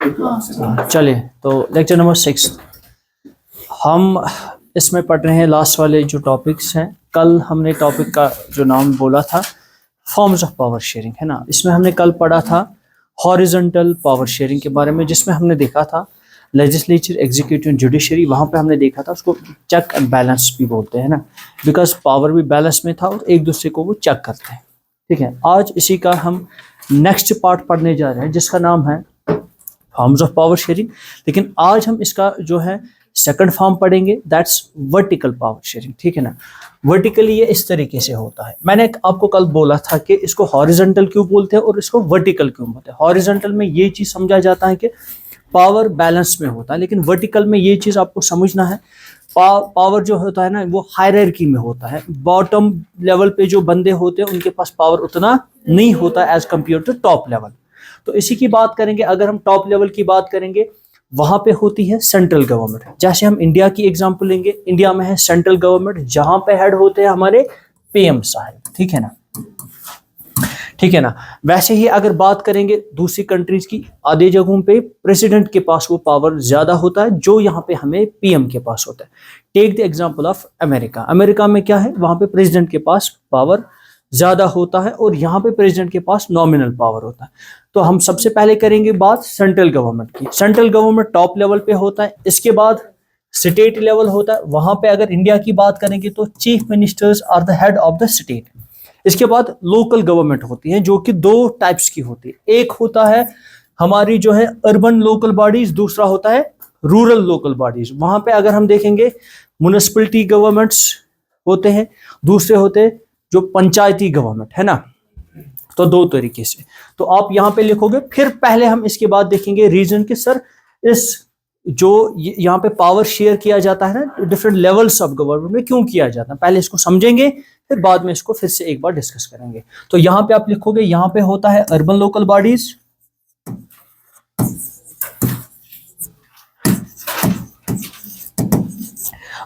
चलिए, तो lecture number 6 हम इसमें पढ़ रहे हैं। लास्ट वाले जो टॉपिक्स हैं, कल हमने टॉपिक का जो नाम बोला था फॉर्म्स ऑफ पावर शेयरिंग, है ना। इसमें हमने कल पढ़ा था हॉरिजॉन्टल पावर शेयरिंग के बारे में, जिसमें हमने देखा था लेजिस्लेचर, एग्जीक्यूटिव, जुडिशरी। वहाँ पे हमने देखा था उसको चेक एंड बैलेंस भी बोलते हैं ना, बिकॉज पावर भी बैलेंस में था और एक दूसरे को वो चेक करते हैं। ठीक है, आज इसी का हम नेक्स्ट पार्ट पढ़ने जा रहे हैं, जिसका नाम है फॉर्म्स ऑफ पावर शेयरिंग। लेकिन आज हम इसका जो है सेकंड फॉर्म पढ़ेंगे, दैट्स वर्टिकल पावर शेयरिंग। ठीक है ना। वर्टिकली ये इस तरीके से होता है। मैंने आपको कल बोला था कि इसको हॉरिजॉन्टल क्यों बोलते हैं और इसको वर्टिकल क्यों बोलते हैं। हॉरिजॉन्टल में ये चीज समझा जाता है कि पावर बैलेंस में होता है, लेकिन वर्टिकल में ये चीज आपको समझना है, पावर जो होता है ना वो हायरार्की में होता है। बॉटम लेवल पे जो बंदे होते हैं उनके पास पावर उतना नहीं होता as compare to top level. तो इसी की बात करेंगे। अगर हम टॉप लेवल की बात करेंगे, वहां पे होती है सेंट्रल गवर्नमेंट। जैसे हम इंडिया की एग्जांपल लेंगे, इंडिया में है सेंट्रल गवर्नमेंट, जहां पे हेड होते हैं हमारे पीएम साहब। ठीक है ना, ठीक है ना। वैसे ही अगर बात करेंगे दूसरी कंट्रीज की, आधे जगहों पे प्रेसिडेंट के पास वो पावर ज्यादा होता है जो यहाँ पे हमें पीएम के पास होता है। Take the example of America. America में क्या है, वहां पे प्रेसिडेंट के पास पावर ज्यादा होता है और यहाँ पे प्रेसिडेंट के पास नॉमिनल पावर होता है। तो हम सबसे पहले करेंगे बात सेंट्रल गवर्नमेंट की। सेंट्रल गवर्नमेंट टॉप लेवल पे होता है। इसके बाद स्टेट लेवल होता है। वहां पे अगर इंडिया की बात करेंगे तो chief ministers are the head of the state. इसके बाद लोकल गवर्नमेंट होती है, जो कि दो टाइप्स की होती है। एक होता है हमारी जो है अर्बन लोकल बॉडीज, दूसरा होता है रूरल लोकल बॉडीज। वहां पे अगर हम देखेंगे म्युनिसिपैलिटी गवर्नमेंट्स होते हैं, दूसरे होते हैं जो पंचायती गवर्नमेंट, है ना। तो दो तरीके से तो आप यहाँ पे लिखोगे। फिर पहले हम इसके बाद देखेंगे रीजन के सर इस जो यहाँ पे पावर शेयर किया जाता है ना डिफरेंट लेवल्स ऑफ गवर्नमेंट में, क्यों किया जाता है, पहले इसको समझेंगे, फिर बाद में इसको फिर से एक बार डिस्कस करेंगे। तो यहाँ पे आप लिखोगे, यहाँ पे होता है अर्बन लोकल बॉडीज,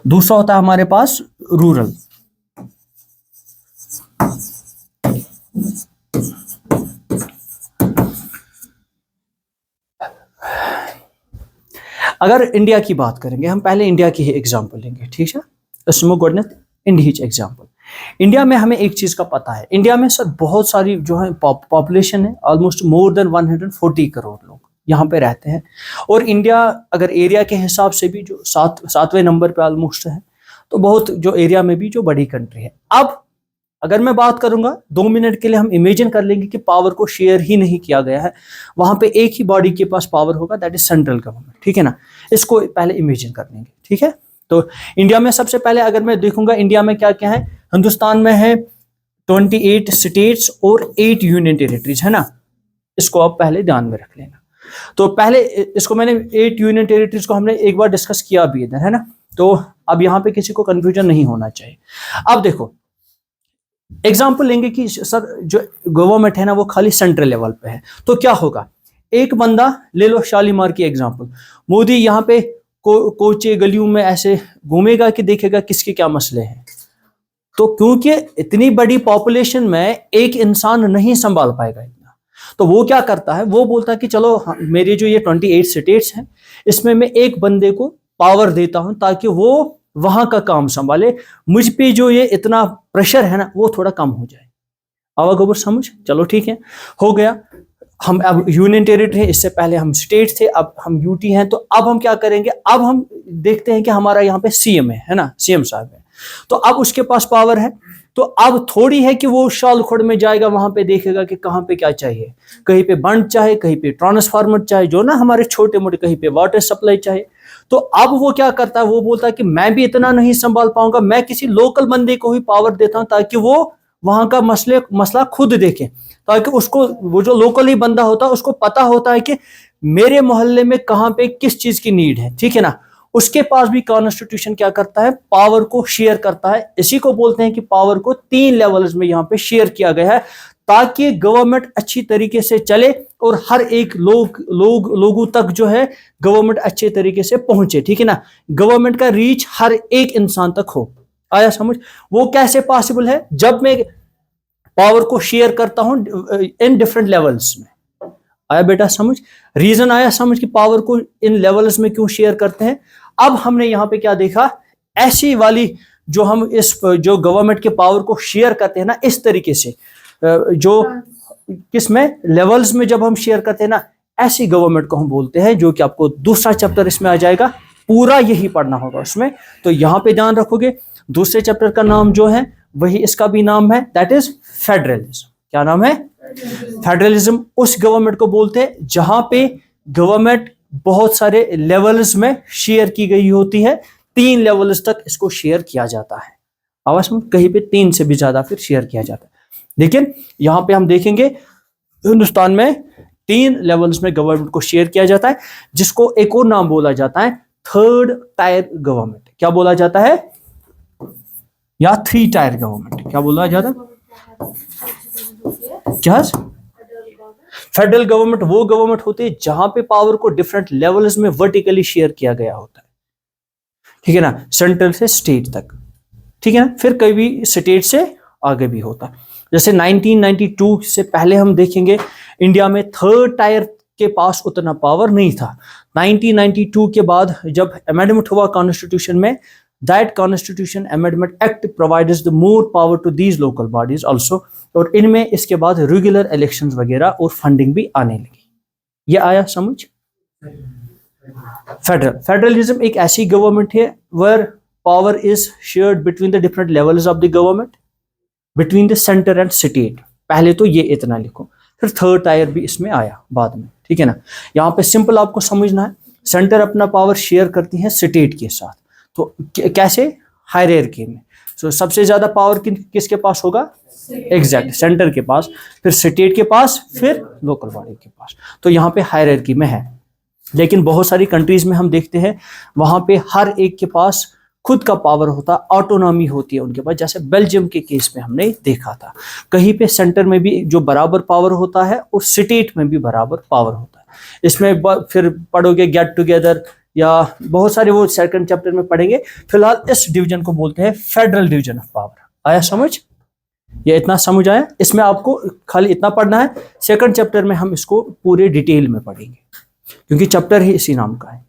दूसरा होता है हमारे पास रूरल। अगर इंडिया की बात करेंगे, हम पहले इंडिया की ही एग्जांपल लेंगे। ठीक है, इसमें गोडनेथ इंडिया एग्जांपल। इंडिया में हमें एक चीज का पता है, इंडिया में सर बहुत सारी जो है पॉपुलेशन है, ऑलमोस्ट मोर देन 140 करोड़ लोग यहाँ पे रहते हैं। और इंडिया अगर एरिया के हिसाब से भी जो सातवें नंबर पे ऑलमोस्ट है, तो बहुत जो एरिया में भी जो बड़ी कंट्री है। अब अगर मैं बात करूंगा 2 मिनट के लिए, हम इमेजिन कर लेंगे कि पावर को शेयर ही नहीं किया गया है, वहां पे एक ही बॉडी के पास पावर होगा, दैट इज सेंट्रल गवर्नमेंट। ठीक है ना, इसको पहले इमेजिन कर लेंगे। ठीक है, तो इंडिया में सबसे पहले अगर मैं देखूंगा, इंडिया में क्या क्या है, हिंदुस्तान में है 28 स्टेट्स और 8 यूनियन टेरिटरीज, है ना। इसको आप पहले ध्यान में रख लेना। तो पहले इसको मैंने 8 यूनियन टेरिटरीज को हमने एक बार डिस्कस किया भी इधर, है ना। तो अब यहाँ पे किसी को कंफ्यूजन नहीं होना चाहिए। अब देखो एग्जाम्पल लेंगे कि सर जो गवर्नमेंट है ना वो खाली सेंट्रल लेवल पे है, तो क्या होगा। एक बंदा ले लो, शालीमार की एग्जाम्पल, मोदी यहाँ पे कोचे गलियों में ऐसे घूमेगा कि देखेगा किसके क्या मसले हैं। तो क्योंकि इतनी बड़ी पॉपुलेशन में एक इंसान नहीं संभाल पाएगा इतना, तो वो क्या करता है, वो बोलता है कि चलो मेरे जो ये 28 स्टेट्स हैं, इसमें मैं एक बंदे को पावर देता हूं ताकि वो वहां का काम संभाले, मुझ पे जो ये इतना प्रेशर है ना वो थोड़ा कम हो जाए। आवा गोबर समझ, चलो ठीक है, हो गया। हम अब यूनियन टेरिटरी है, इससे पहले हम स्टेट थे, अब हम यूटी हैं। तो अब हम क्या करेंगे, अब हम देखते हैं कि हमारा यहाँ पे सीएम है ना, सीएम साहब है, तो अब उसके पास पावर है। तो अब थोड़ी है कि वो शालखोड़ में जाएगा, वहां पे देखेगा कि कहाँ पे क्या चाहिए, कहीं पे बंड चाहे, कहीं पे ट्रांसफार्मर चाहे, जो ना हमारे छोटे मोटे, कहीं पे वाटर सप्लाई चाहिए। तो अब वो क्या करता है, वो बोलता है कि मैं भी इतना नहीं संभाल पाऊंगा, मैं किसी लोकल बंदे को ही पावर देता हूं ताकि वो वहां का मसला खुद देखे, ताकि उसको वो जो लोकल ही बंदा होता है उसको पता होता है कि मेरे मोहल्ले में कहाँ पे किस चीज की नीड है। ठीक है ना, उसके पास भी कॉन्स्टिट्यूशन क्या करता है, पावर को शेयर करता है। इसी को बोलते हैं कि पावर को 3 लेवल्स में यहाँ पे शेयर किया गया है, ताकि गवर्नमेंट अच्छी तरीके से चले और हर एक लोगों तक जो है गवर्नमेंट अच्छे तरीके से पहुंचे। ठीक है ना, गवर्नमेंट का रीच हर एक इंसान तक हो। आया समझ। वो कैसे पॉसिबल है, जब मैं पावर को शेयर करता हूं इन डिफरेंट लेवल्स में। आया बेटा समझ? रीजन आया समझ कि पावर को इन लेवल्स में क्यों शेयर करते हैं। अब हमने यहाँ पे क्या देखा, ऐसी वाली जो हम इस जो गवर्नमेंट के पावर को शेयर करते हैं ना इस तरीके से, जो किसमें लेवल्स में जब हम शेयर करते हैं ना, ऐसी गवर्नमेंट को हम बोलते हैं, जो कि आपको दूसरा चैप्टर इसमें आ जाएगा, पूरा यही पढ़ना होगा उसमें। तो यहाँ पे ध्यान रखोगे, दूसरे चैप्टर का नाम जो है वही इसका भी नाम है, दैट इज फेडरलिज्म। क्या नाम है? फेडरलिज्म। उस गवर्नमेंट को बोलते हैं जहां पे गवर्नमेंट बहुत सारे लेवल्स में शेयर की गई होती है, 3 लेवल्स तक इसको शेयर किया जाता है। आवाज में कहीं पे 3 से भी ज्यादा फिर शेयर किया जाता है। लेकिन यहां पे हम देखेंगे हिंदुस्तान में 3 लेवल्स में गवर्नमेंट को शेयर किया जाता है, जिसको एक और नाम बोला जाता है थर्ड टायर गवर्नमेंट। क्या बोला जाता है? या 3 टायर गवर्नमेंट। क्या बोला जाता है? क्या? फेडरल गवर्नमेंट वो गवर्नमेंट होती है जहां पे पावर को डिफरेंट लेवल्स में वर्टिकली शेयर किया गया होता है, ठीक है ना, सेंट्रल से स्टेट तक, ठीक है ना। फिर कभी स्टेट से आगे भी होता है। जैसे 1992 से पहले हम देखेंगे इंडिया में थर्ड टायर के पास उतना पावर नहीं था। 1992 के बाद जब अमेंडमेंट हुआ कॉन्स्टिट्यूशन में, that constitution amendment act provides the more power to these local bodies also, और इनमें इसके बाद रेगुलर इलेक्शंस वगैरह और फंडिंग भी आने लगी। ये आया समझ? फेडरलिज्म एक ऐसी गवर्नमेंट है where power is shared between the different levels of the government, between the centre and state. पहले तो ये इतना लिखो, फिर थर्ड टायर भी इसमें आया बाद में, ठीक है ना। यहाँ पे सिंपल आपको समझना है, सेंटर अपना पावर शेयर करती है स्टेट के साथ। तो कैसे? हायरार्की में। तो सबसे ज्यादा पावर किसके पास होगा? एग्जैक्ट सेंटर के पास, फिर स्टेट के पास, फिर लोकल बॉडी के पास। तो यहाँ पे हायरार्की में है। लेकिन बहुत सारी कंट्रीज में हम देखते हैं वहां पे हर एक के पास खुद का पावर होता, ऑटोनॉमी होती है उनके पास। जैसे बेल्जियम के केस में हमने देखा था, कहीं पे सेंटर में भी जो बराबर पावर होता है और स्टेट में भी बराबर पावर होता है। इसमें फिर पढ़ोगे गेट टुगेदर या बहुत सारे, वो सेकंड चैप्टर में पढ़ेंगे। फिलहाल इस डिवीजन को बोलते हैं फेडरल डिवीजन ऑफ पावर। आया समझ? ये इतना समझ आया? इसमें आपको खाली इतना पढ़ना है, सेकंड चैप्टर में हम इसको पूरे डिटेल में पढ़ेंगे, क्योंकि चैप्टर ही इसी नाम का है।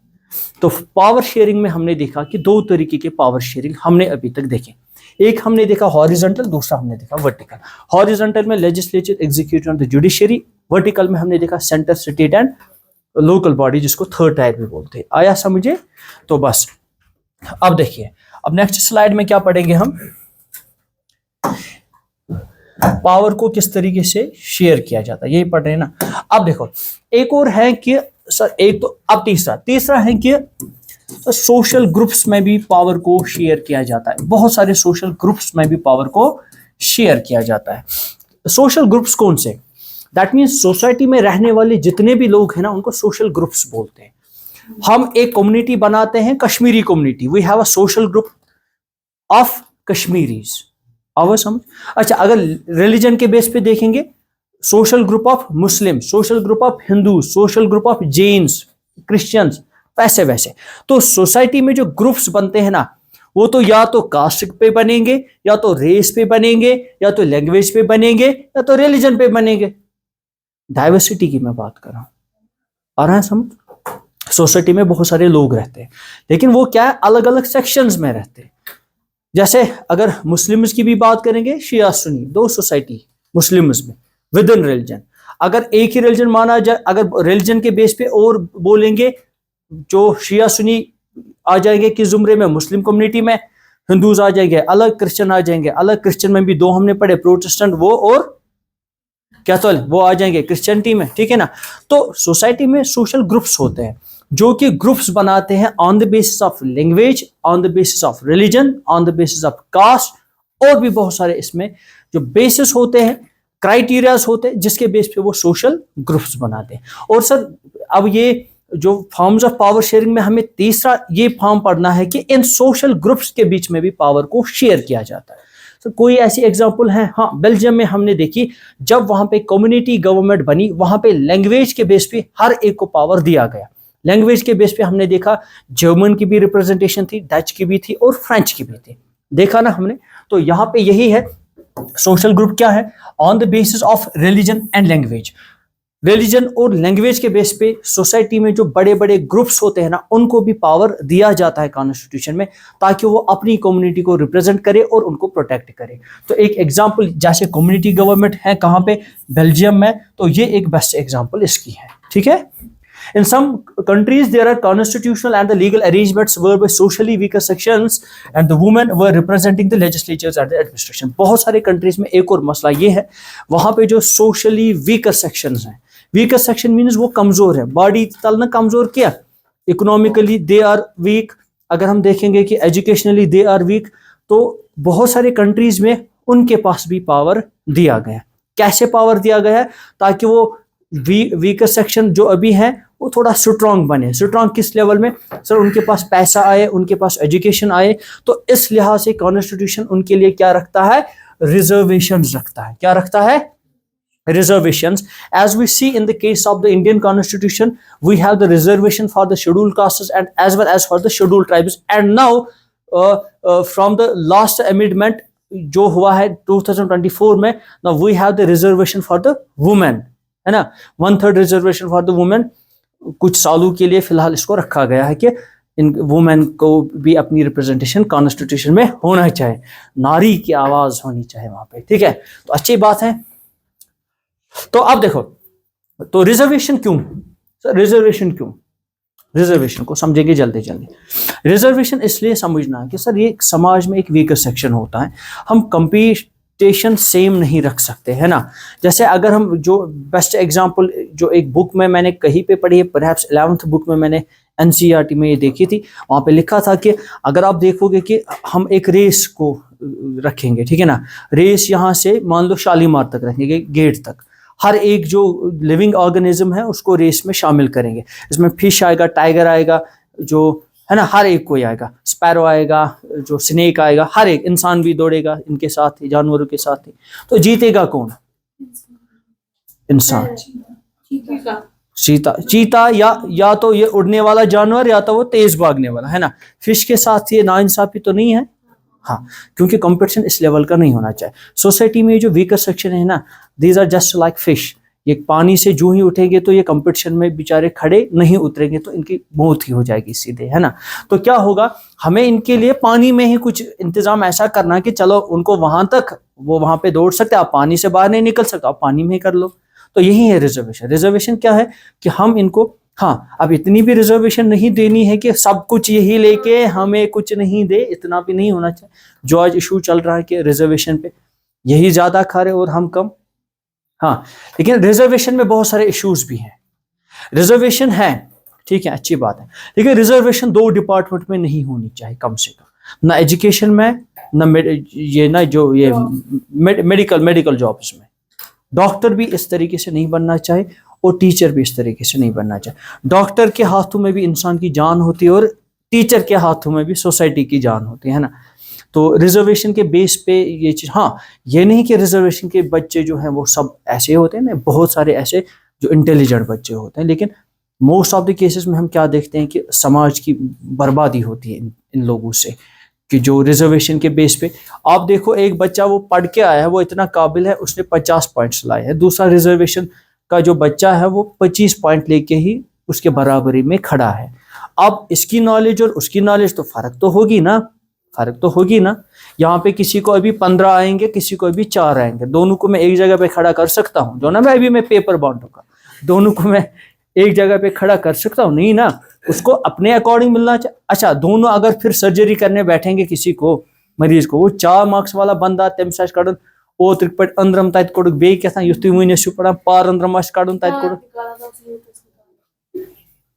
तो पावर शेयरिंग में हमने देखा कि 2 तरीके के पावर शेयरिंग हमने अभी तक देखे। एक हमने देखा हॉरिजॉन्टल, दूसरा हमने देखा वर्टिकल। हॉरिजॉन्टल में legislature, executive and the judiciary. Vertical में हमने देखा centre, state and local body, जिसको थर्ड टायर भी बोलते हैं। आया समझे? तो बस अब देखिए, अब नेक्स्ट स्लाइड में क्या पढ़ेंगे हम, पावर को किस तरीके से शेयर किया जाता है, यही पढ़ रहे हैं ना। अब देखो एक और है कि सर, एक तो अब तीसरा है कि सोशल ग्रुप्स में भी पावर को शेयर किया जाता है। बहुत सारे सोशल ग्रुप्स में भी पावर को शेयर किया जाता है। सोशल ग्रुप्स कौन से? दैट मीन्स सोसाइटी में रहने वाले जितने भी लोग हैं ना, उनको सोशल ग्रुप्स बोलते हैं। हम एक कम्युनिटी बनाते हैं, Kashmiri community, we have a social group of Kashmiris. आवाज समझ? अच्छा, अगर रिलीजन के बेस पे देखेंगे, social group of Muslim, social group of Hindu, social group of Jains, Christians, वैसे वैसे। तो सोसाइटी में जो ग्रुप्स बनते हैं ना, वो तो या तो कास्ट पे बनेंगे, या तो रेस पे बनेंगे, या तो लैंग्वेज पे बनेंगे, या तो रिलीजन पे बनेंगे। डाइवर्सिटी की मैं बात कर रहा हूं, आ रहा है समझ? सोसाइटी में बहुत सारे लोग रहते हैं, लेकिन वो क्या है, अलग अलग सेक्शंस में रहते हैं। जैसे अगर मुस्लिम्स की भी बात करेंगे, शिया सुन्नी 2 सोसाइटी मुस्लिम्स में विद इन रिलीजन। अगर एक ही रिलीजन माना जाए, अगर रिलीजन के बेस पे और बोलेंगे, जो शिया सुन्नी आ जाएंगे किस जुमरे में, मुस्लिम कम्युनिटी में, हिंदूज आ जाएंगे अलग, क्रिश्चियन आ जाएंगे अलग। क्रिश्चियन में भी 2 हमने पढ़े, प्रोटेस्टेंट वो और कैथोलिक, वो आ जाएंगे क्रिश्चियनिटी में, ठीक है ना। तो सोसाइटी में सोशल ग्रुप्स होते हैं, जो कि ग्रुप्स बनाते हैं on the basis of language, on the basis of religion, on the basis of caste, और भी बहुत सारे इसमें जो बेसिस होते हैं, क्राइटेरियाज होते हैं, जिसके बेस पे वो सोशल ग्रुप्स बनाते हैं। और सर अब ये जो फॉर्म्स ऑफ पावर शेयरिंग में हमें तीसरा ये फॉर्म पढ़ना है कि इन सोशल ग्रुप्स के बीच में भी पावर को शेयर किया जाता है। तो कोई ऐसी एग्जांपल है? हाँ, बेल्जियम में हमने देखी, जब वहां पे कम्युनिटी गवर्नमेंट बनी, वहां पे लैंग्वेज के बेस पे हर एक को पावर दिया गया। लैंग्वेज के बेस पे हमने देखा जर्मन की भी रिप्रेजेंटेशन थी, डच की भी थी, और फ्रेंच की भी थी, देखा ना हमने। तो यहाँ पे यही है, सोशल ग्रुप क्या है, on the basis of religion and language. Religion और लैंग्वेज के बेस पे सोसाइटी में जो बड़े बड़े ग्रुप्स होते हैं ना, उनको भी पावर दिया जाता है कॉन्स्टिट्यूशन में, ताकि वो अपनी कम्युनिटी को रिप्रेजेंट करे और उनको प्रोटेक्ट करे। तो एक एग्जांपल जैसे कम्युनिटी गवर्नमेंट है कहाँ पे, बेल्जियम में, तो ये एक बेस्ट एग्जांपल इसकी है, ठीक है। In some countries, there are constitutional and the legal arrangements whereby socially weaker sections and the women were representing the legislatures and the administration. बहुत सारे countries में एक और मसला ये है, वहाँ पे जो socially weaker sections हैं, weaker section means वो कमज़ोर है, body तल ना कमज़ोर क्या, economically they are weak, अगर हम देखेंगे कि educationally they are weak, तो बहुत सारे countries में उनके पास भी पावर दिया गया। कैसे पावर दिया गया है, ताकि वो वीकर सेक्शन जो अभी है वो थोड़ा स्ट्रॉन्ग बने। स्ट्रॉन्ग किस लेवल में सर, उनके पास पैसा आए, उनके पास एजुकेशन आए, तो इस लिहाज से कॉन्स्टिट्यूशन उनके लिए क्या रखता है, रिजर्वेशंस रखता है। क्या रखता है, reservations. As we see in the case of the Indian constitution, we have the reservation for the scheduled castes and as well as for the scheduled tribes, and now from the last amendment जो हुआ है 2024 में, now we have the reservation for the women, है ना, 1/3 reservation for the women. कुछ सालों के लिए फिलहाल इसको रखा गया है कि इन वुमेन को भी अपनी रिप्रेजेंटेशन कॉन्स्टिट्यूशन में होना चाहिए, नारी की आवाज होनी चाहिए वहां पे, ठीक है। तो अच्छी बात है। तो अब देखो, तो रिजर्वेशन क्यों, रिजर्वेशन क्यों, रिजर्वेशन को समझेंगे जल्दी जल्दी। रिजर्वेशन इसलिए समझना है कि सर ये समाज में एक वीकर सेक्शन होता है, हम कंपटीशन सेम नहीं रख सकते, है ना। जैसे अगर हम जो बेस्ट एग्जांपल जो एक बुक में मैंने कहीं पे पढ़ी है, परहैप्स 11th बुक में मैंने एनसीईआरटी में ये देखी थी, वहाँ पे लिखा था कि अगर आप देखोगे कि हम एक रेस को रखेंगे, ठीक है ना, रेस यहाँ से मान लो शालीमार तक रखेंगे, गेट तक, हर एक जो लिविंग ऑर्गेनिज्म है उसको रेस में शामिल करेंगे। इसमें फिश आएगा, टाइगर आएगा, जो है ना, हर एक कोई आएगा, स्पैरो आएगा, जो स्नेक आएगा, हर एक इंसान भी दौड़ेगा इनके साथ ही, जानवरों के साथ ही। तो जीतेगा कौन, इंसान, चीता या तो ये उड़ने वाला जानवर या तो वो तेज भागने वाला, है ना। फिश के साथ ये नाइंसाफी तो नहीं है, हाँ, क्योंकि कंपटीशन इस लेवल का नहीं होना चाहिए। सोसाइटी में जो वीकर सेक्शन है ना, these are just like fish, ये पानी से जो ही उठेंगे तो ये कंपटीशन में बेचारे खड़े नहीं उतरेंगे तो इनकी मौत ही हो जाएगी सीधे, है ना। तो क्या होगा, हमें इनके लिए पानी में ही कुछ इंतजाम ऐसा करना कि चलो उनको वहां तक, वो वहां पे दौड़ सकते, आप पानी से बाहर नहीं निकल सकते, आप पानी में ही कर लो। तो यही है रिजर्वेशन। रिजर्वेशन क्या है कि हम इनको, हाँ, अब इतनी भी रिजर्वेशन नहीं देनी है कि सब कुछ यही लेके हमें कुछ नहीं दे, इतना भी नहीं होना चाहिए। जो आज इशू चल रहा है कि रिजर्वेशन पे यही ज्यादा खा रहे और हम कम, हाँ, लेकिन रिजर्वेशन में बहुत सारे इश्यूज भी हैं। रिजर्वेशन है, ठीक है, अच्छी बात है, लेकिन रिजर्वेशन 2 डिपार्टमेंट में नहीं होनी चाहिए कम से कम, ना एजुकेशन में, ना जो ये मेडिकल जॉब्स में। डॉक्टर भी इस तरीके से नहीं बनना चाहिए और टीचर भी इस तरीके से नहीं बनना चाहिए। डॉक्टर के हाथों में भी इंसान की जान होती है और टीचर के हाथों में भी सोसाइटी की जान होती है ना। तो रिजर्वेशन के बेस पे ये चीज़, हाँ, ये नहीं कि रिजर्वेशन के बच्चे जो हैं वो सब ऐसे होते हैं ना, बहुत सारे ऐसे जो इंटेलिजेंट बच्चे होते हैं, लेकिन मोस्ट ऑफ द केसेस में हम क्या देखते हैं कि समाज की बर्बादी होती है इन लोगों से, कि जो रिजर्वेशन के बेस पे, आप देखो एक बच्चा वो पढ़ के आया है, वो इतना काबिल है, उसने 50 पॉइंट्स लाए हैं, दूसरा रिजर्वेशन का जो बच्चा है वो 25 पॉइंट लेके ही उसके बराबरी में खड़ा है। अब इसकी नॉलेज और उसकी नॉलेज तो फर्क तो होगी ना, फर्क तो होगी ना। यहाँ पे किसी को अभी 15 आएंगे, किसी को अभी 4 आएंगे, दोनों को मैं एक जगह पे खड़ा कर सकता हूँ, जो ना मैं अभी मैं पेपर बांटूंगा, दोनों को मैं एक जगह पे खड़ा कर सकता हूँ, नहीं ना, उसको अपने अकॉर्डिंग मिलना चाहिए। अच्छा, दोनों अगर फिर सर्जरी करने बैठेंगे किसी को, मरीज को, वो 4 मार्क्स वाला बंदा तम सच कड़न ओत पे अंदरम तत कोड़ बे क्या युत वन पढ़ा पार अंदरम कड़न तत कोड़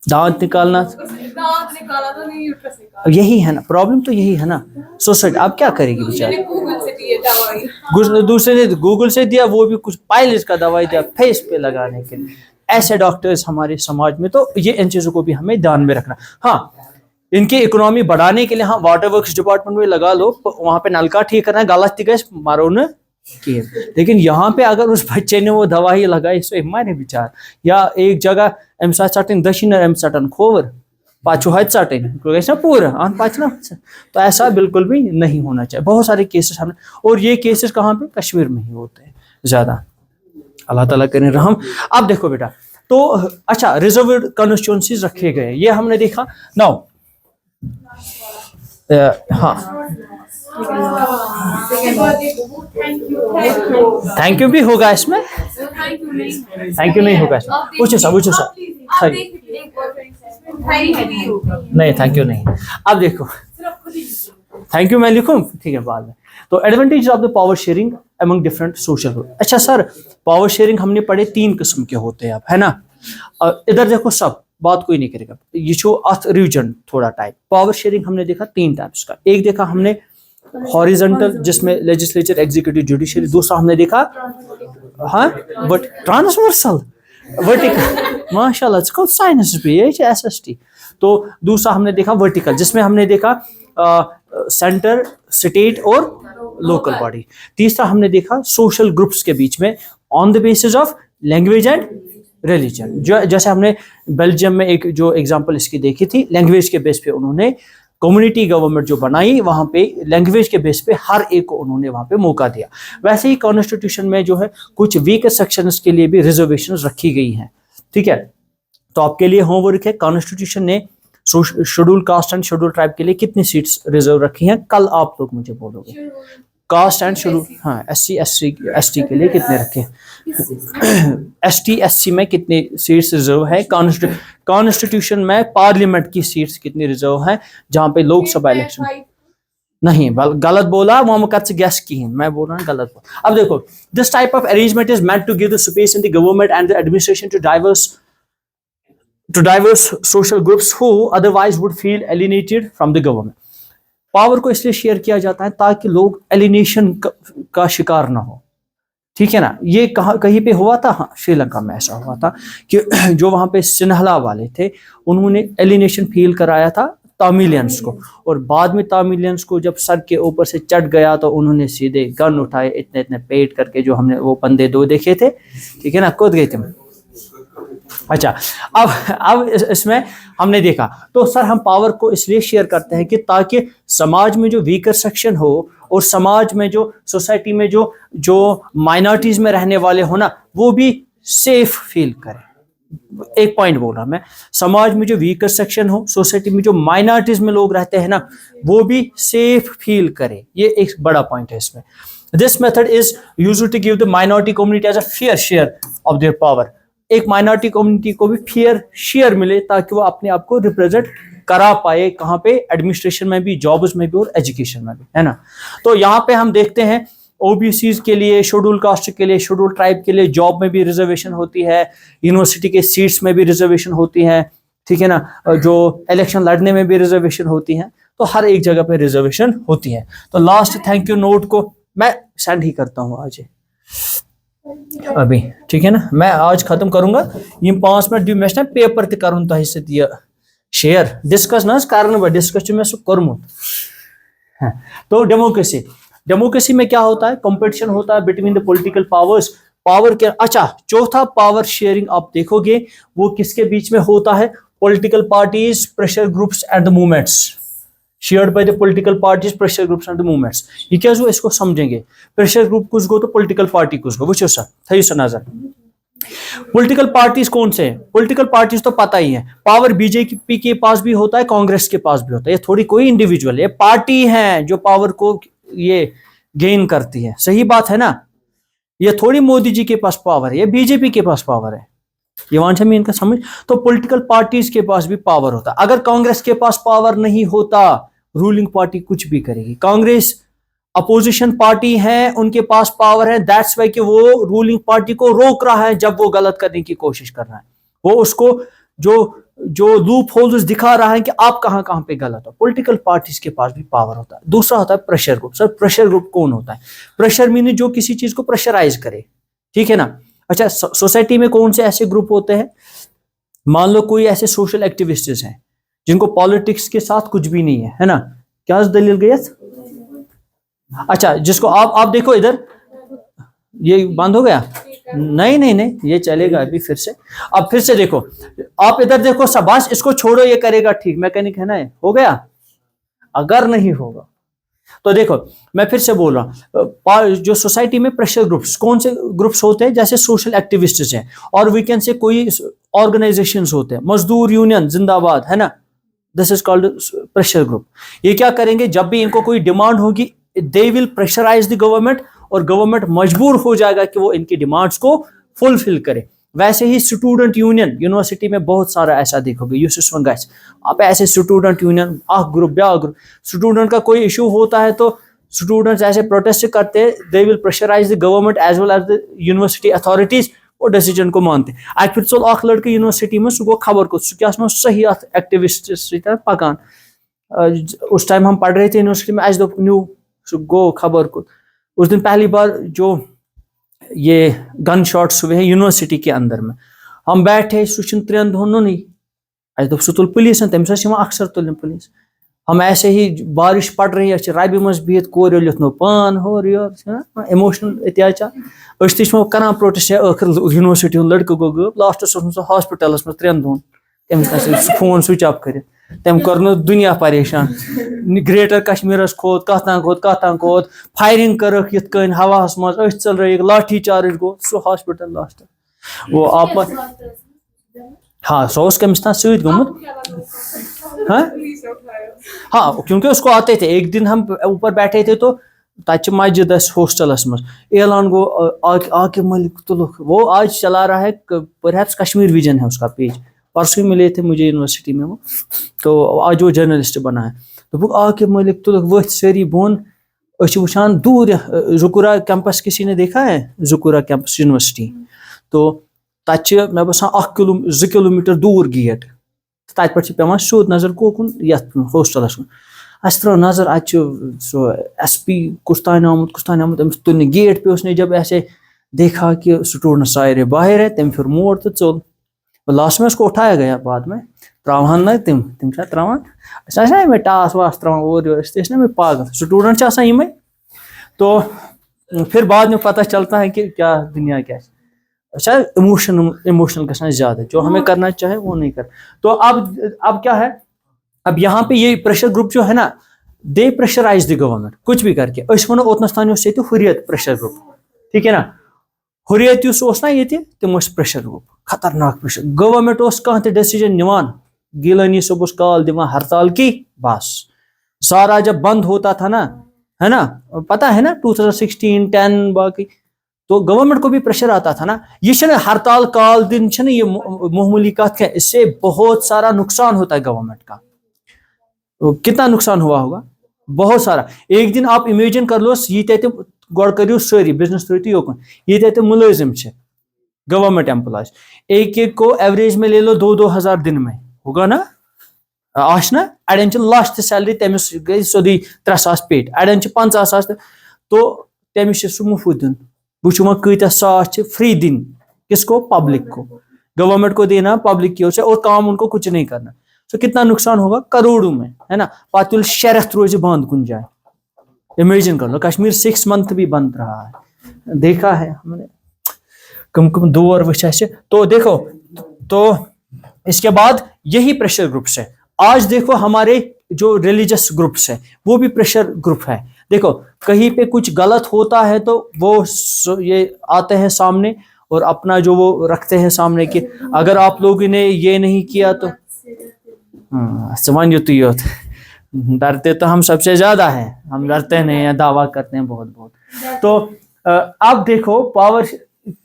दांत निकालना, यही है ना प्रॉब्लम, तो यही है ना सोसाइटी। आप क्या करेगी बेचारे, दूसरे ने गूगल से दिया, वो भी कुछ पायलट का दवाई दिया फेस पे लगाने के लिए। ऐसे डॉक्टर्स हमारे समाज में, तो ये इन चीजों को भी हमें ध्यान में रखना। हाँ, इनकी इकोनॉमी बढ़ाने के लिए, हाँ, वाटर वर्क्स डिपार्टमेंट में लगा लो, वहां पे नलका ठीक करना, गलत गैस मारो न किए, लेकिन यहाँ पे अगर उस बच्चे ने वो दवाई लगाई सो मारे विचार, या एक जगह अम सटन दशीन अम सटन खोवर पाछू हद सटन ना पूरा आन पाचना, तो ऐसा बिल्कुल भी नहीं होना चाहिए। बहुत सारे केसेस हमने, और ये केसेस कहाँ पे, कश्मीर में ही होते हैं ज्यादा। अल्लाह ताला करें रहम। अब देखो बेटा, तो अच्छा रिजर्व्ड कॉन्स्टिट्यूंसीज रखे गए, ये हमने देखा। नाउ हाँ, थैंक यू भी होगा इसमें, थैंक यू नहीं होगा इसमें, पूछो सर नहीं, थैंक यू नहीं। अब देखो, थैंक यू मैं लिखूं, ठीक है बाद में। तो advantage of the power sharing among different social group. अच्छा सर, पावर शेयरिंग हमने पढ़े 3 किस्म के होते हैं अब, है ना। इधर देखो, सब बात कोई नहीं करेगा, ये जो अर्थ रीजन थोड़ा टाइप पावर शेयरिंग हमने देखा 3 टाइप्स का। एक देखा हमने हॉरिजॉन्टल, जिसमें लेजिस्लेचर, एग्जीक्यूटिव, जुडिशरी। दूसरा हमने देखा हाँ बट ट्रांसवर्सल, वर्टिकल, माशाल्लाह इसको साइंस भी है, एसएसटी। तो दूसरा हमने देखा वर्टिकल, जिसमें हमने देखा सेंटर, स्टेट और लोकल बॉडी। तीसरा हमने देखा सोशल ग्रुप्स के बीच में on the basis of language and religion. जो जैसे हमने बेल्जियम में एक जो एग्जांपल इसकी देखी थी, लैंग्वेज के बेस पे उन्होंने कम्युनिटी गवर्नमेंट जो बनाई, वहां पे लैंग्वेज के बेस पे हर एक को उन्होंने वहां पे मौका दिया। वैसे ही कॉन्स्टिट्यूशन में जो है कुछ वीकर सेक्शंस के लिए भी रिजर्वेशंस रखी गई हैं, ठीक है। तो आपके लिए होमवर्क है, कॉन्स्टिट्यूशन ने schedule caste and schedule tribe के लिए कितनी सीट्स रिजर्व रखी हैं, कल आप लोग मुझे बोलोगे। कास्ट एंड शेड्यूल, हाँ SC ST के लिए कितने रखे, ST SC में कितनी सीट्स रिजर्व है, कॉन्स्टिट्यूशन में पार्लियामेंट की सीट्स कितनी रिजर्व है, जहां पे लोकसभा इलेक्शन नहीं, गलत बोला, मोहम्मद से गैस की, मैं बोल रहा हूँ गलत बोला। अब देखो, this type of arrangement is meant to give the space in the government and the administration to diverse social groups who otherwise would feel alienated from the government. Power को इसलिए शेयर किया जाता है ताकि लोग एलिनेशन का शिकार ना हो, ठीक है ना। ये कहीं पे हुआ था, हाँ श्रीलंका में ऐसा हुआ था कि जो वहां पे सिन्हला वाले थे, उन्होंने एलिनेशन फील कराया था तामिलियंस को, और बाद में तामिलियंस को जब सर के ऊपर से चढ़ गया तो उन्होंने सीधे गन उठाए, इतने इतने पेट करके, जो हमने वो बंदे 2 देखे थे, ठीक है ना, कूद गए थे। अच्छा, अब इसमें हमने देखा, तो सर हम पावर को इसलिए शेयर करते हैं कि ताकि समाज में जो वीकर सेक्शन हो और समाज में जो सोसाइटी में जो माइनॉरिटीज में रहने वाले हो ना, वो भी सेफ फील करें। एक पॉइंट बोल रहा मैं, समाज में जो वीकर सेक्शन हो, सोसाइटी में जो माइनॉरिटीज में लोग रहते हैं ना, वो भी सेफ फील करें। ये एक बड़ा पॉइंट है इसमें। This method is used to give the minority community as a fair share of their power. एक माइनॉरिटी कम्युनिटी को भी फेयर शेयर मिले ताकि वो अपने आप को रिप्रेजेंट करा पाए, कहाँ पे, एडमिनिस्ट्रेशन में भी, जॉब्स में भी और एजुकेशन में भी, है ना। तो यहाँ पे हम देखते हैं ओबीसीज के लिए, शेड्यूल कास्ट के लिए, शेड्यूल ट्राइब के लिए जॉब में भी रिजर्वेशन होती है, यूनिवर्सिटी के सीट्स में भी रिजर्वेशन होती है, ठीक है ना, जो इलेक्शन लड़ने में भी रिजर्वेशन होती है। तो हर एक जगह पे रिजर्वेशन होती है। तो लास्ट थैंक यू नोट को मैं सेंड ही करता हूँ आज अभी, ठीक है ना, मैं आज खत्म करूंगा। ये 5 मिनट मैं पेपर ते करूँ तो शेयर डिस्कस ना कारण डिस्कस मैं कर्मुत। तो डेमोक्रेसी में क्या होता है, कंपटीशन होता है between the political powers. Power के अच्छा, चौथा पावर शेयरिंग आप देखोगे वो किसके बीच में होता है, political parties, pressure groups and the movements. Shared by the political parties, pressure groups and the movements. ये क्या जो इसको समझेंगे, प्रेशर ग्रुप कुछ गो तो पॉलिटिकल पार्टी कुछ गो, वो सर थी सर नजर। पॉलिटिकल पार्टीज कौन से हैं, पॉलिटिकल पार्टीज तो पता ही है, पावर बीजेपी के पास भी होता है, कांग्रेस के पास भी होता है। ये थोड़ी कोई इंडिविजुअल, ये पार्टी है जो पावर को ये गेन करती है, सही बात है ना। ये थोड़ी मोदी जी के पास पावर है, ये बीजेपी के पास पावर है, ये वांछा में इनका समझ। तो पॉलिटिकल पार्टीज के पास भी पावर होता है। अगर कांग्रेस के पास पावर नहीं होता, रूलिंग पार्टी कुछ भी करेगी। कांग्रेस अपोजिशन पार्टी है, उनके पास पावर है, दैट्स वाई कि वो रूलिंग पार्टी को रोक रहा है जब वो गलत करने की कोशिश कर रहा है। वो उसको जो लूप होल्स दिखा रहा है कि आप कहां कहां पे गलत हो। पॉलिटिकल पार्टीज के पास भी पावर होता है। दूसरा होता है pressure group. Sir pressure group कौन होता है, प्रेशर मीन जो किसी चीज को प्रेशराइज करे, ठीक है ना। अच्छा, सोसाइटी में कौन से ऐसे ग्रुप होते हैं, मान लो कोई ऐसे सोशल एक्टिविस्ट्स हैं जिनको पॉलिटिक्स के साथ कुछ भी नहीं है ना, क्या दलील गया। अच्छा, जिसको आप देखो इधर, ये बंद हो गया, नहीं ये चलेगा अभी फिर से। अब फिर से देखो, आप इधर देखो, शाबाश, इसको छोड़ो, ये करेगा ठीक, मैकेनिक है ना, हो गया। अगर नहीं होगा तो देखो मैं फिर से बोल रहा हूँ, जो सोसाइटी में प्रेशर ग्रुप्स कौन से ग्रुप्स होते हैं, जैसे सोशल एक्टिविस्ट्स हैं, और वी कैन से कोई ऑर्गेनाइजेशंस होते हैं, मजदूर यूनियन जिंदाबाद, है ना, this is called pressure group. ये क्या करेंगे, जब भी इनको कोई डिमांड होगी they will pressurise the government, और गवर्नमेंट मजबूर हो जाएगा कि वो इनकी डिमांड्स को फुलफिल करे। वैसे ही स्टूडेंट यूनियन, यूनिवर्सिटी में बहुत सारा ऐसा देखोगे, यूसिस वंगाइस आप ऐसे स्टूडेंट यूनियन ग्रुप ब्या ग्रुप, स्टूडेंट का कोई इशू होता है तो स्टूडेंट्स ऐसे प्रोटेस्ट करते हैं, they will pressurise the government as well as the university authorities, वो डिसीजन को मानते। आज फिर चल अख लड़के यूनिवर्सिटी में सह खबर को क्या सही एक्टिविस्ट पकान, उस टाइम हम पढ़ रहे थे यूनिवर्सिटी में, आज न्यू गो खबर को, उस दिन पहली बार जो ये गन शॉट्स हुए हैं यूनिवर्सिटी के अंदर में, हम बैठे सह 3 दोनों नहीं, आज सह तुल पुलिस तमिस अक्सर तुल पुलिस, हम ऐसे ही बारिश पड़ रही है रबि मज बिहत कोर लिथनो पान होर योर इमोशनल अत्याचार तमो करान प्रोटेस्ट आखिर यूनिवर्सिटी लड़के गो गब लास्टस हॉस्पिटल में 3 दोन तमिस फोन स्विच ऑफ कर तम कर दुनिया परेशान, ग्रेटर कश्मीरस खोत कत फायरिंग कर हवास मज चल रही लाठी चार्ज गो सह हॉस्पिटल लास्ट वो आप हाँ सह कमिस था सत गुमुत हाँ क्योंकि उसको आते थे। एक दिन हम ऊपर बैठे थे तो तच मस्जिद हॉस्टलस में ऐलान गो आके मलिक तुलुक, वो आज चला रहा है, परहैप्स कश्मीर विजन है उसका पेज, परसों मिले थे मुझे यूनिवर्सिटी में वो, तो आज वो जर्नलिस्ट बना है, तो वो आके मलिक तुलुक वथ सारी बोन वुचान दूर जुकुरा कैंपस, किसी ने देखा है जुकुरा कैंपस यूनिवर्सिटी, तो तच मे बसान 2 किलोमीटर दूर गेट, तत पे पे सोद नजर कोकुन हॉस्टलस कुन, अस त्रो नजर SP कुस्तान आमुत अमिस तुल गेट पे उसने जब ऐसे देखा कि स्टूडेंट सारे बाहर है, तम फिर मोड़ तो चल, लास्ट में उसको उठाया गया, बाद में त्रावान ना तम त्रावान मैं टास वास त्रावान और मैं पागल स्टूडेंट यमें, तो फिर बाद में पता चलता है कि क्या दुनिया क्या है, अच्छा इमोशनल गना ज्यादा, जो हमें करना चाहे वो नहीं कर। तो अब क्या है, अब यहाँ पे ये प्रेशर ग्रुप जो है ना, दे प्रेशराइज द गवर्नमेंट कुछ भी करके, वो ओतनस तान हुर्रियत प्रेशर ग्रुप, ठीक है ना, हुर्रियत ना ये तम प्रेशर ग्रुप, खतरनाक प्रेशर, गवर्नमेंट कह डिसीजन निवान, गिलानी सब कॉल दिवान हड़ताल की, बस सारा जब बंद होता था ना, है ना, पता है ना 2016 10 बाकी, तो गवर्नमेंट को भी प्रेशर आता था ना, ये हड़ताल कॉल दिन ये मामूली कत, इससे बहुत सारा नुकसान होता है गवर्नमेंट का, तो कितना नुकसान हुआ होगा, बहुत सारा। एक दिन आप इमेजिन कर लो, ये गो करो सारी बिजनेस थ्रो योकन, ये मुलाजिम गवर्नमेंट एम्प्लॉयज, एक को एवरेज में ले लो 2-2 हजार दिन में होगा ना, आशना अड़न लास्ट सैलरी तमिस गई सोदी 3 सास पेट, अड़न 50 सास, तो तमिस मुफ्त दिन, वो कत सास फ्री दिन, किसको, पब्लिक को, गवर्नमेंट को देना पब्लिक की ओर से, और काम उनको कुछ नहीं करना, तो कितना नुकसान होगा, करोड़ों में, है ना। पत शरत रोज बंद कुन जाए, इमेजिन कर लो, कश्मीर 6 मंथ भी बंद रहा है, देखा है हमने कम दौर वचा से, तो देखो, तो इसके बाद यही प्रेशर ग्रुप्स है। आज देखो हमारे जो रिलीजियस ग्रुप्स है वो भी प्रेशर ग्रुप है, देखो कहीं पे कुछ गलत होता है तो वो ये आते हैं सामने और अपना जो वो रखते हैं सामने कि अगर आप लोगों ने ये नहीं किया तो समझ तो डरते तो हम सबसे ज्यादा हैं, हम डरते नहीं हैं, दावा करते हैं बहुत बहुत। तो अब देखो पावर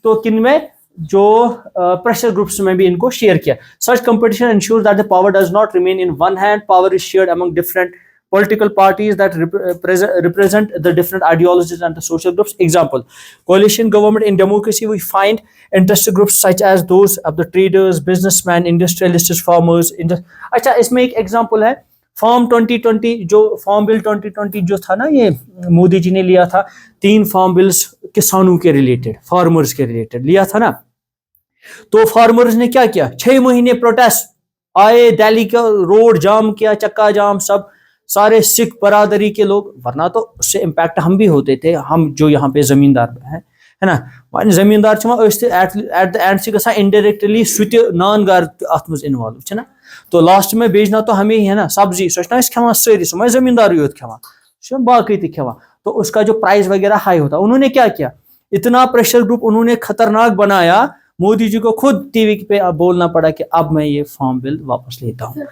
तो किन में, जो प्रेशर ग्रुप्स में भी इनको शेयर किया। Such competition ensures that the power does not remain in one hand, power is shared among different political parties that represent the different ideologies and the social groups. Example, coalition government in democracy, we find interested groups such as those of the traders, businessmen, industrialists, farmers. अच्छा, इसमें एक example है form 2020, जो form bill 2020 जो था ना, ये मोदी जी ने लिया था, 3 फॉर्म बिल्स किसानों के रिलेटेड, फार्मर्स के रिलेटेड लिया था ना। तो फार्मर्स ने क्या किया, 6 महीने प्रोटेस्ट आए, दिल्ली का रोड जाम किया, चक्का जाम, सब सारे सिख बरादरी के लोग, वरना तो उससे इम्पैक्ट हम भी होते थे, हम जो यहाँ पे जमींदार हैं, है ना, जमींदार एट द एंड से गसा इनडायरेक्टली सुत नानगार अत मज इन्वॉल्व है ना, तो लास्ट में बेचना तो हमें ही है ना, सब्जी सोचना खवान सारी सो जमींदार योत खवान, बाकी ती खेवा, तो उसका जो प्राइस वगैरह हाई होता। उन्होंने क्या किया, इतना प्रेशर ग्रुप उन्होंने खतरनाक बनाया, मोदी जी को खुद टीवी पे अब बोलना पड़ा कि अब मैं ये फार्म बिल वापस लेता हूँ।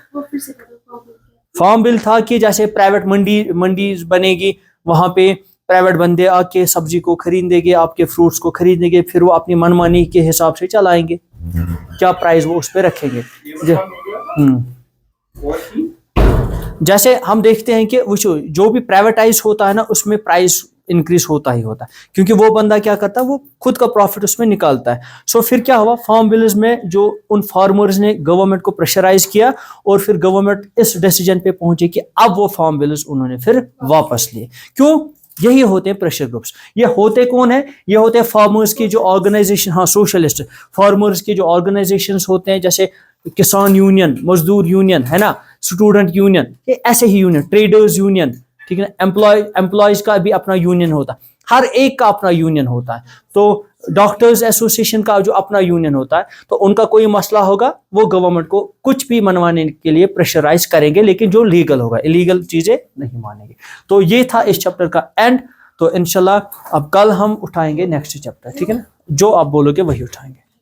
फार्म बिल था कि जैसे प्राइवेट मंडी बनेगी, वहां पे प्राइवेट बंदे आके सब्जी को खरीदेंगे, आपके फ्रूट्स को खरीदेंगे, फिर वो अपनी मनमानी के हिसाब से चलाएंगे, क्या प्राइस वो उस पर रखेंगे। जैसे हम देखते हैं कि वो जो भी प्राइवेटाइज होता है ना, उसमें प्राइस इंक्रीज होता ही होता है, क्योंकि वो बंदा क्या करता है, वो खुद का प्रॉफिट उसमें निकालता है। सो फिर क्या हुआ, फार्म बिल्स में जो उन फार्मर्स ने गवर्नमेंट को प्रेशराइज किया, और फिर गवर्नमेंट इस डिसीजन पे पहुंचे कि अब वो फार्म बिल्स उन्होंने फिर वापस लिए। क्यों, यही होते हैं प्रेशर ग्रुप्स। ये होते कौन है, ये होते हैं फार्मर्स की जो ऑर्गेनाइजेशन, हाँ सोशलिस्ट फार्मर्स की जो ऑर्गेनाइजेशंस होते हैं, जैसे किसान यूनियन, मजदूर यूनियन है ना, स्टूडेंट यूनियन, ये ऐसे ही यूनियन, ट्रेडर्स यूनियन, ठीक है ना, एम्प्लॉयज का भी अपना यूनियन होता है, हर एक का अपना यूनियन होता है। तो डॉक्टर्स एसोसिएशन का जो अपना यूनियन होता है, तो उनका कोई मसला होगा, वो गवर्नमेंट को कुछ भी मनवाने के लिए प्रेशराइज करेंगे, लेकिन जो लीगल होगा, इलीगल चीजें नहीं मानेंगे। तो ये था इस चैप्टर का एंड। तो इंशाल्लाह अब कल हम उठाएंगे नेक्स्ट चैप्टर, ठीक है ना, जो आप बोलोगे वही उठाएंगे।